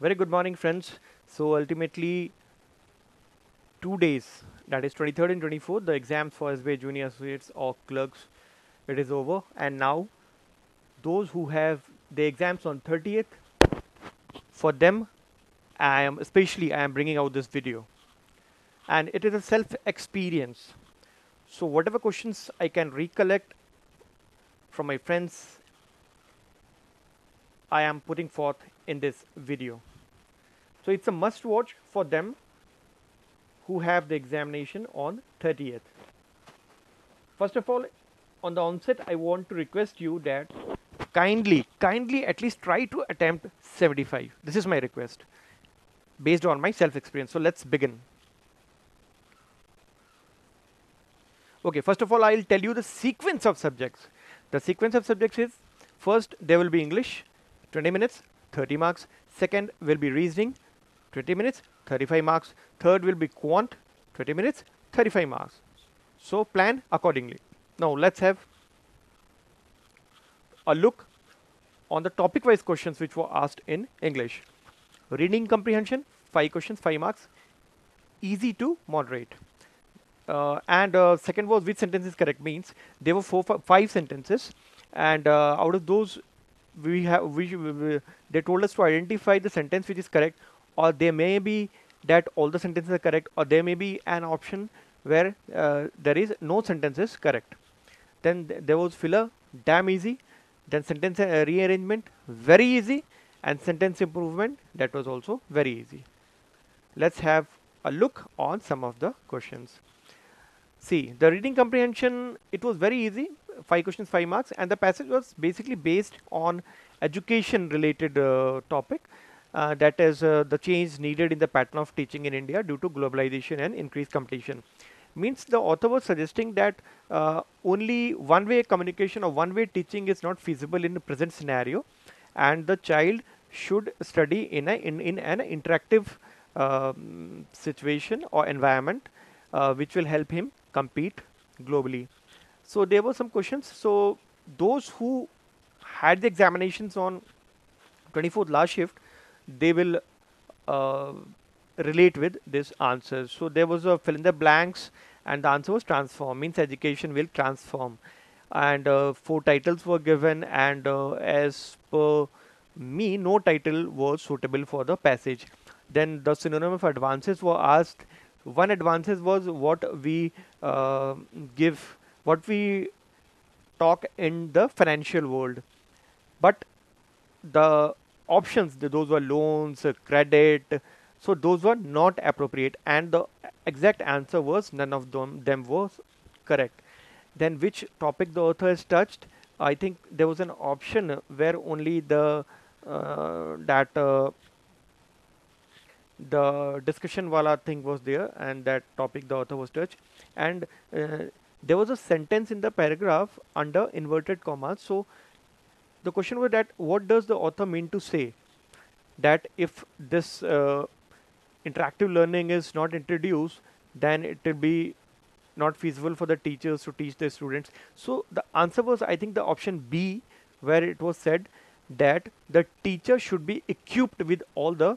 Very good morning, friends. So ultimately, 2 days, that is 23rd and 24th, the exams for SBI Junior Associates or clerks, it is over. And now, those who have the exams on 30th, for them, I am bringing out this video, and it is a self experience. So whatever questions I can recollect from my friends, I am putting forth in this video. So it's a must watch for them who have the examination on 30th. First of all, on the onset, I want to request you that kindly at least try to attempt 75. This is my request based on my self experience. So let's begin. Okay, first of all, I'll tell you the sequence of subjects. The sequence of subjects is, first there will be English, 20 minutes, 30 marks. Second will be reasoning, 20 minutes, 35 marks. Third will be quant, 20 minutes, 35 marks. So plan accordingly. Now let's have a look on the topic wise questions which were asked in English. Reading comprehension, 5 questions, 5 marks, easy to moderate. And second was which sentence is correct, means there were 5 sentences, and out of those they told us to identify the sentence which is correct, or there may be that all the sentences are correct, or there may be an option where there is no sentences correct. Then there was filler, damn easy. Then sentence rearrangement, very easy. And sentence improvement, that was also very easy. Let's have a look on some of the questions. See, the reading comprehension, it was very easy, 5 questions, 5 marks, and the passage was basically based on education related topic, that is the change needed in the pattern of teaching in India due to globalization and increased competition. Means the author was suggesting that only one-way communication or one-way teaching is not feasible in the present scenario, and the child should study in an interactive situation or environment which will help him compete globally. So there were some questions. So those who had the examinations on 24th last shift, they will relate with this answers. So there was a fill in the blanks, and the answer was transform, means education will transform. And 4 titles were given, and as per me, no title was suitable for the passage. Then the synonym of advances were asked. One advances was what we what we talk in the financial world, but the options, those were loans, credit, so those were not appropriate, and the exact answer was none of them was correct. Then which topic the author has touched, I think there was an option where only the the discussion wala thing was there, and that topic the author was touched. And there was a sentence in the paragraph under inverted commas. So the question was that what does the author mean to say, that if this interactive learning is not introduced, then it will be not feasible for the teachers to teach their students. So the answer was, I think, the option B, where it was said that the teacher should be equipped with all the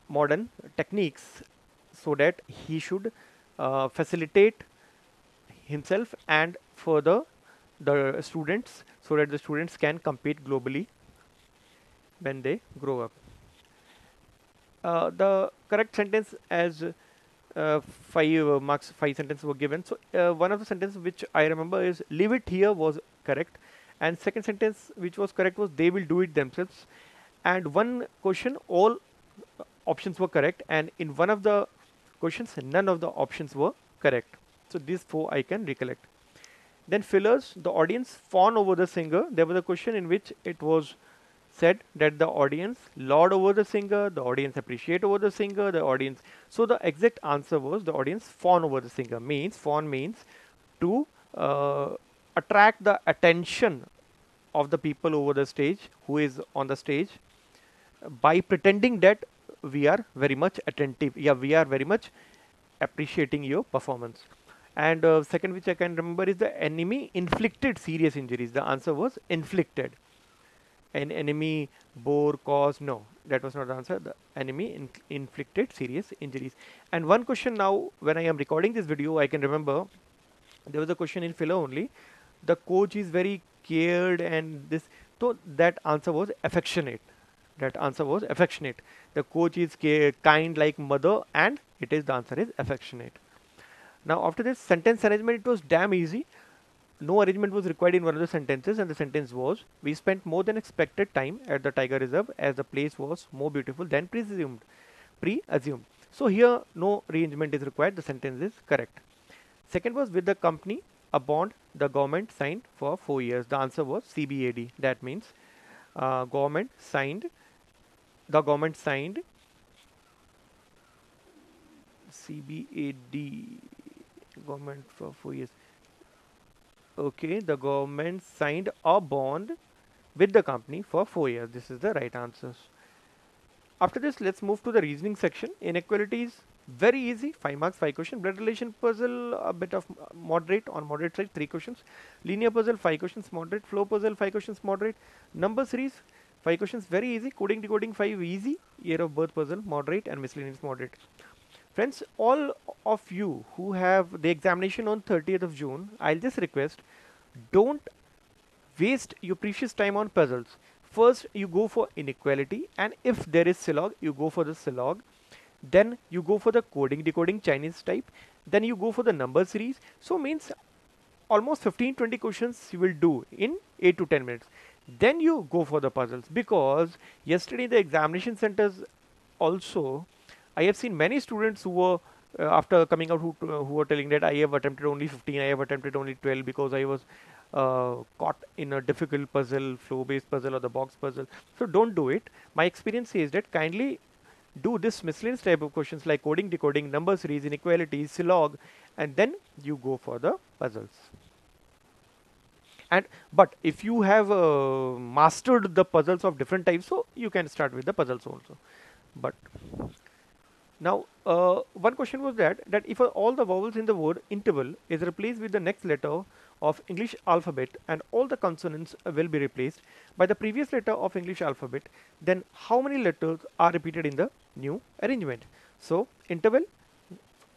modern techniques so that he should facilitate himself and further the students, so that the students can compete globally when they grow up. The correct sentence, as 5 marks, 5 sentences were given. So one of the sentences which I remember is leave it here was correct, and second sentence which was correct was they will do it themselves. And one question, all options were correct, and in one of the questions none of the options were correct. So these 4 I can recollect. Then fillers, the audience fawn over the singer. There was a question in which it was said that the audience laud over the singer, the audience appreciate over the singer, the audience. So the exact answer was the audience fawn over the singer. Means fawn means to attract the attention of the people over the stage, who is on the stage, by pretending that we are very much attentive. Yeah, we are very much appreciating your performance. And second, which I can remember, is the enemy inflicted serious injuries. The answer was inflicted. an enemy bore caused. No, that was not the answer. The enemy inflicted serious injuries. And one question now, when I am recording this video, I can remember there was a question in filler only. The coach is very cared and this. So that answer was affectionate. That answer was affectionate. The coach is kind like mother, and it is the answer is affectionate. Now after this sentence arrangement, it was damn easy. No arrangement was required in one of the sentences, and the sentence was, we spent more than expected time at the tiger reserve as the place was more beautiful than preassumed. So here no rearrangement is required. The sentence is correct. Second was, with the company a bond the government signed for 4 years. The answer was CBAD. That means government signed. The government signed CBAD. Government for 4 years. Okay, the government signed a bond with the company for 4 years. This is the right answers. After this, let's move to the reasoning section. Inequalities, very easy. 5 marks, 5 questions. Blood relation puzzle, a bit of moderate, on moderate side, 3 questions. Linear puzzle, 5 questions, moderate. Flow puzzle, 5 questions, moderate. Number series, 5 questions, very easy. Coding, decoding, 5 easy. Year of birth puzzle, moderate, and miscellaneous, moderate. Friends, all of you who have the examination on 30th of June, I'll just request, don't waste your precious time on puzzles. First, you go for inequality, and if there is Silog, you go for the Silog. Then you go for the coding, decoding Chinese type. Then you go for the number series. So means almost 15-20 questions you will do in 8 to 10 minutes. Then you go for the puzzles, because yesterday the examination centers also, I have seen many students who were after coming out who were telling that I have attempted only 15, I have attempted only 12 because I was caught in a difficult puzzle, flow based puzzle or the box puzzle. So don't do it. My experience says that kindly do this miscellaneous type of questions like coding, decoding, number series, inequalities, Silog, and then you go for the puzzles. And but if you have mastered the puzzles of different types, so you can start with the puzzles also. But now, one question was that if all the vowels in the word interval is replaced with the next letter of English alphabet and all the consonants will be replaced by the previous letter of English alphabet, then how many letters are repeated in the new arrangement? So, interval,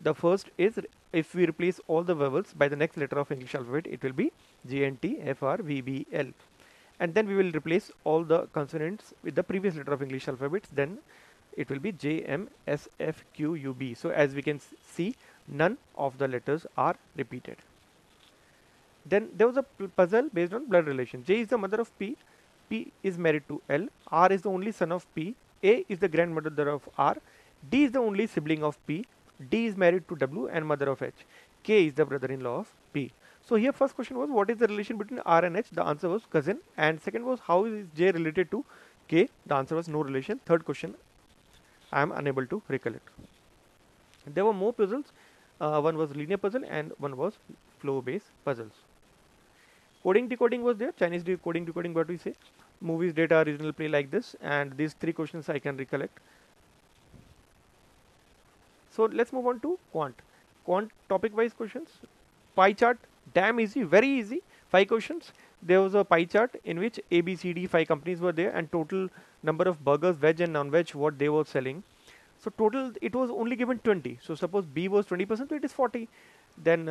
the first is, if we replace all the vowels by the next letter of English alphabet, it will be G, N, T, F, R, V, B, L. And then we will replace all the consonants with the previous letter of English alphabet, then it will be J, M, S, F, Q, U, B. So as we can see, none of the letters are repeated. Then there was a puzzle based on blood relation. J is the mother of P, P is married to L, R is the only son of P, A is the grandmother of R, D is the only sibling of P, D is married to W and mother of H, K is the brother-in-law of P. So here first question was, what is the relation between R and H? The answer was cousin. And second was, how is J related to K? The answer was no relation. Third question, I am unable to recollect. There were more puzzles. One was linear puzzle and one was flow based puzzles. Coding, decoding was there. Chinese coding, decoding, what we say. Movies, data, regional play, like this. And these 3 questions I can recollect. So let's move on to quant. Quant topic wise questions. Pie chart, damn easy, very easy. 5 questions. There was a pie chart in which A, B, C, D, 5 companies were there, and total number of burgers, veg and non-veg, what they were selling. So total, it was only given 20. So suppose B was 20%, so it is 40. Then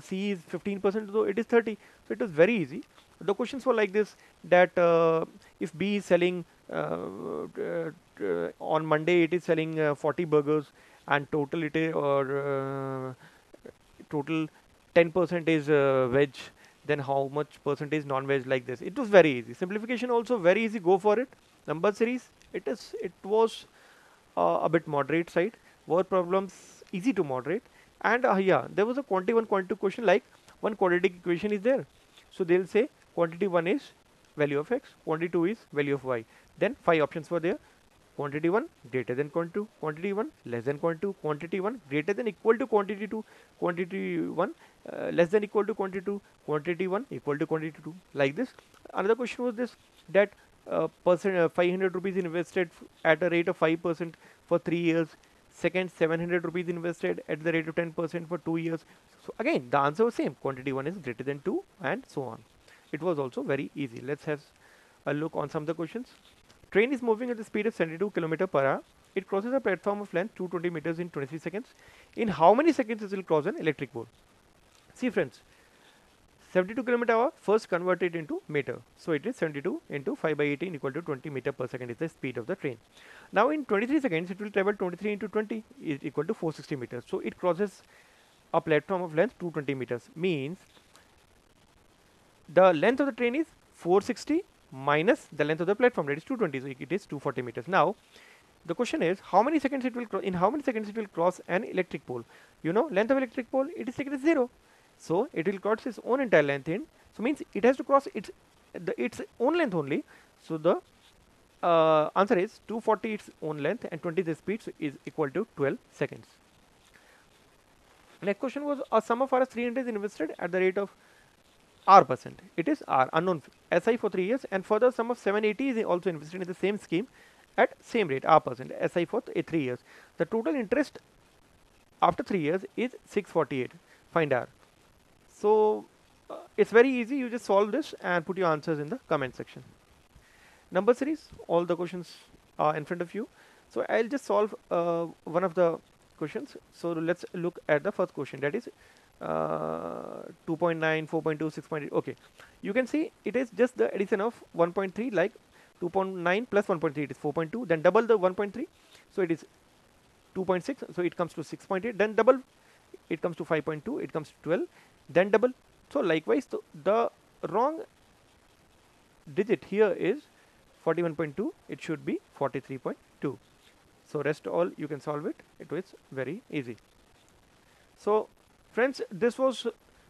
C is 15%, so it is 30. So it was very easy. The questions were like this, that if B is selling on Monday, it is selling 40 burgers, and total it is, or total 10% is veg, then how much percentage non-veg, like this. It was very easy. Simplification also very easy, go for it. Number series, it was a bit moderate side. Word problems easy to moderate. And yeah, there was a quantity 1, quantity 2 question, like one quadratic equation is there. So they'll say quantity 1 is value of x, quantity 2 is value of y. Then 5 options were there. Quantity 1 greater than quantity 2, quantity 1 less than quantity 2, quantity 1 greater than equal to quantity 2, quantity 1 less than equal to quantity 2, quantity 1 equal to quantity 2, like this. Another question was this, that 500 rupees invested at a rate of 5% for 3 years. Second, 700 rupees invested at the rate of 10% for 2 years. So again, the answer was same. Quantity 1 is greater than 2 and so on. It was also very easy. Let's have a look on some of the questions. Train is moving at the speed of 72 km per hour. It crosses a platform of length 220 meters in 23 seconds. In how many seconds it will cross an electric pole? See friends, 72 km hour, first convert it into meter. So it is 72 into 5 by 18 equal to 20 meter per second is the speed of the train. Now in 23 seconds, it will travel 23 into 20 is equal to 460 meters. So it crosses a platform of length 220 meters. Means the length of the train is 460 minus the length of the platform, that is 220. So it is 240 meters. Now the question is how many seconds it will in how many seconds it will cross an electric pole? You know, length of electric pole, it is taken as 0. So it will cross its own entire length in. So means it has to cross its own length only. So the answer is 240 its own length and 20 the speed, so is equal to 12 seconds. Next question was a sum of Rs 300 is invested at the rate of R%. It is R, unknown SI for 3 years, and further sum of 780 is also invested in the same scheme at same rate R%, SI for 3 years. The total interest after 3 years is 648. Find R. So it's very easy. You just solve this and put your answers in the comment section. Number series, all the questions are in front of you. So I'll just solve one of the questions. So let's look at the first question, that is 2.9, 4.2, 6.8. Okay, you can see it is just the addition of 1.3, like 2.9 plus 1.3, it is 4.2, then double the 1.3, so it is 2.6, so it comes to 6.8, then double, it comes to 5.2, it comes to 12, then double. So likewise, the wrong digit here is 41.2, it should be 43.2. So rest all you can solve it. It was very easy. So friends, this was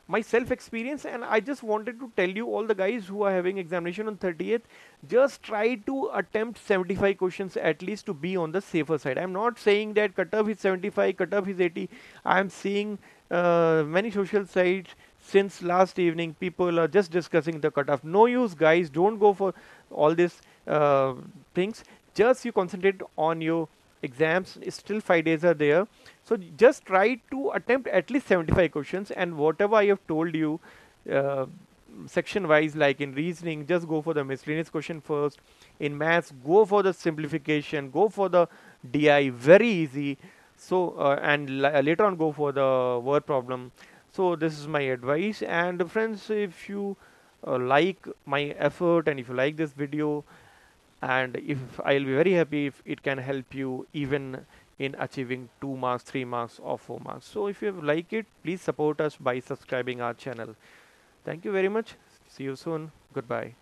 my self experience, and I just wanted to tell you, all the guys who are having examination on 30th, just try to attempt 75 questions at least to be on the safer side. I'm not saying that cutoff is 75, cutoff is 80. I'm seeing many social sites since last evening, people are just discussing the cutoff. No use, guys. Don't go for all these things. Just you concentrate on your exams. Still 5 days are there. So just try to attempt at least 75 questions, and whatever I have told you section wise, like in reasoning, just go for the miscellaneous question first. In maths, go for the simplification, go for the DI, very easy. So and later on go for the word problem. So this is my advice. And friends, if you like my effort and if you like this video, and if I'll be very happy if it can help you even in achieving 2 marks, 3 marks or 4 marks. So if you like it, please support us by subscribing our channel. Thank you very much. See you soon. Goodbye.